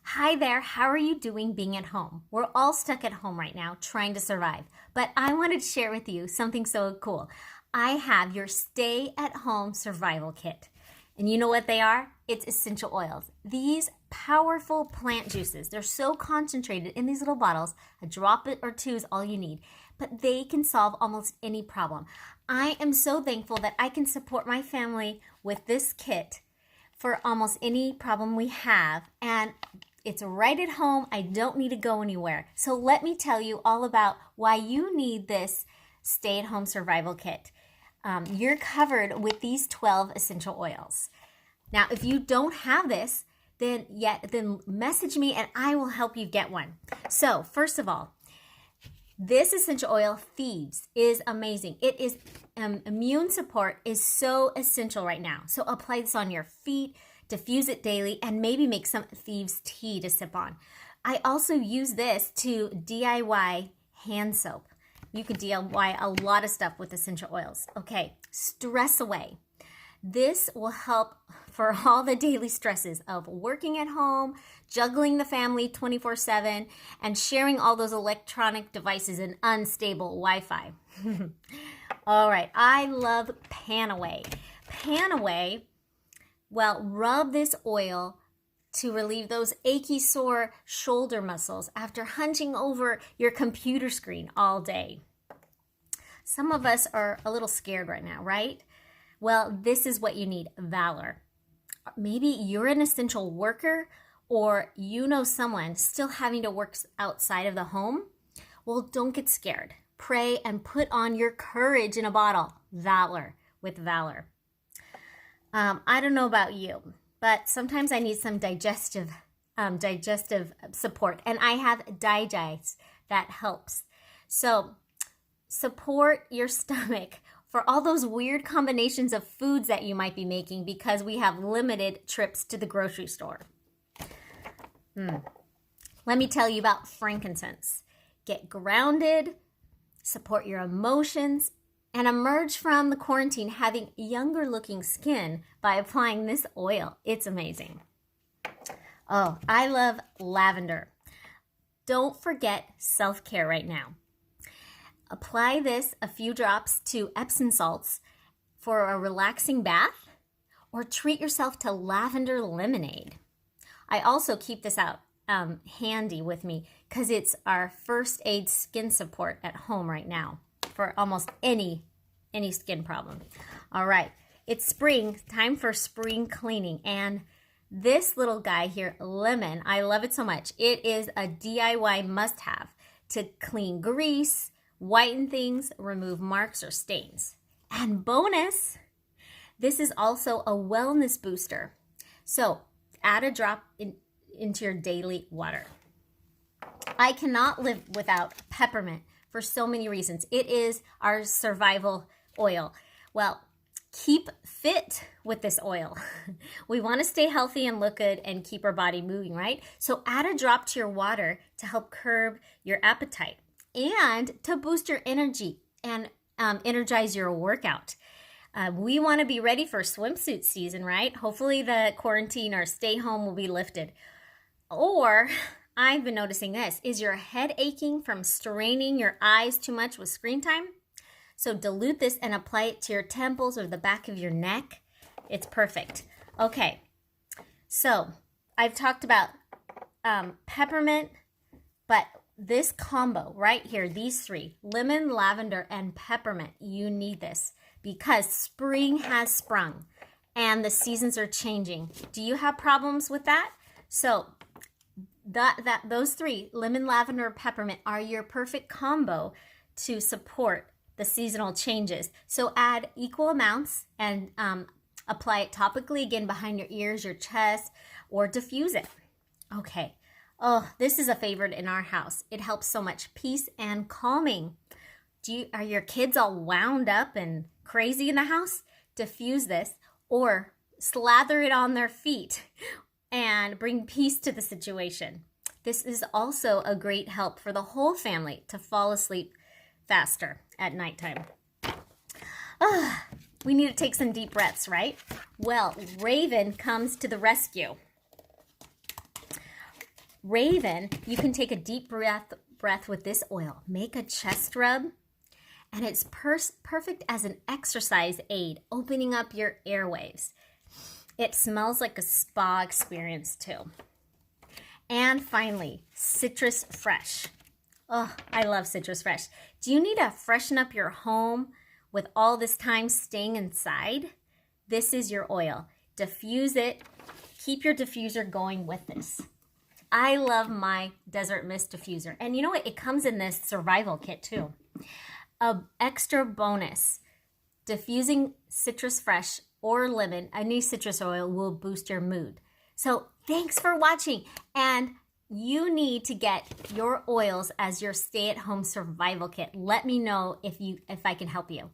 Hi there, how are you doing being at home? We're all stuck at home right now trying to survive, but I wanted to share with you something so cool. I have your stay at home survival kit. And you know what they are? It's essential oils. These powerful plant juices, they're so concentrated in these little bottles, a drop or two is all you need, but they can solve almost any problem. I am so thankful that I can support my family with this kit for almost any problem we have, and it's right at home. I don't need to go anywhere. So let me tell you all about why you need this stay-at-home survival kit. You're covered with these 12 essential oils. Now, if you don't have this, then message me and I will help you get one. So first of all, this essential oil, Thieves, is amazing. It is immune support is so essential right now. So apply this on your feet, diffuse it daily, and maybe make some Thieves tea to sip on. I also use this to DIY hand soap. You could DIY a lot of stuff with essential oils. Okay, stress away. This will help for all the daily stresses of working at home, juggling the family 24/7, and sharing all those electronic devices in unstable Wi-Fi. All right, I love Panaway. Panaway, well, rub this oil to relieve those achy, sore shoulder muscles after hunching over your computer screen all day. Some of us are a little scared right now, right? Well, this is what you need, Valor. Maybe you're an essential worker or you know someone still having to work outside of the home. Well, don't get scared. Pray and put on your courage in a bottle. Valor, with Valor. I don't know about you, but sometimes I need some digestive support, and I have Digest that helps. So support your stomach for all those weird combinations of foods that you might be making because we have limited trips to the grocery store. Let me tell you about frankincense. Get grounded, support your emotions, and emerge from the quarantine having younger looking skin by applying this oil. It's amazing. Oh, I love lavender. Don't forget self-care right now. Apply this a few drops to Epsom salts for a relaxing bath, or treat yourself to lavender lemonade. I also keep this out handy with me because it's our first aid skin support at home right now for almost any skin problem. All right, it's spring, time for spring cleaning, and this little guy here, lemon, I love it so much. It is a DIY must-have to clean grease, whiten things, remove marks or stains. And bonus, this is also a wellness booster. So add a drop into your daily water. I cannot live without peppermint for so many reasons. It is our survival oil. Well, keep fit with this oil. We want to stay healthy and look good and keep our body moving, right? So add a drop to your water to help curb your appetite and to boost your energy and energize your workout. We want to be ready for swimsuit season, right? Hopefully the quarantine or stay home will be lifted. Or I've been noticing this. Is your head aching from straining your eyes too much with screen time? So dilute this and apply it to your temples or the back of your neck. It's perfect. Okay, so I've talked about peppermint, but this combo right here, these three, lemon, lavender, and peppermint, you need this because spring has sprung and the seasons are changing. Do you have problems with that? So those three, lemon, lavender, peppermint, are your perfect combo to support the seasonal changes. So add equal amounts and apply it topically, again, behind your ears, your chest, or diffuse it. Okay. Oh, this is a favorite in our house. It helps so much. Peace and calming. Are your kids all wound up and crazy in the house? Diffuse this or slather it on their feet and bring peace to the situation. This is also a great help for the whole family to fall asleep faster at nighttime. We need to take some deep breaths, right? Well, Raven comes to the rescue. Raven, you can take a deep breath with this oil. Make a chest rub, and it's perfect as an exercise aid, opening up your airways. It smells like a spa experience too. And finally, Citrus Fresh. Oh, I love Citrus Fresh. Do you need to freshen up your home with all this time staying inside? This is your oil. Diffuse it. Keep your diffuser going with this. I love my Desert Mist diffuser. And you know what? It comes in this survival kit too. A extra bonus, diffusing Citrus Fresh or lemon, any citrus oil will boost your mood. So thanks for watching. And you need to get your oils as your stay-at-home survival kit. Let me know if I can help you.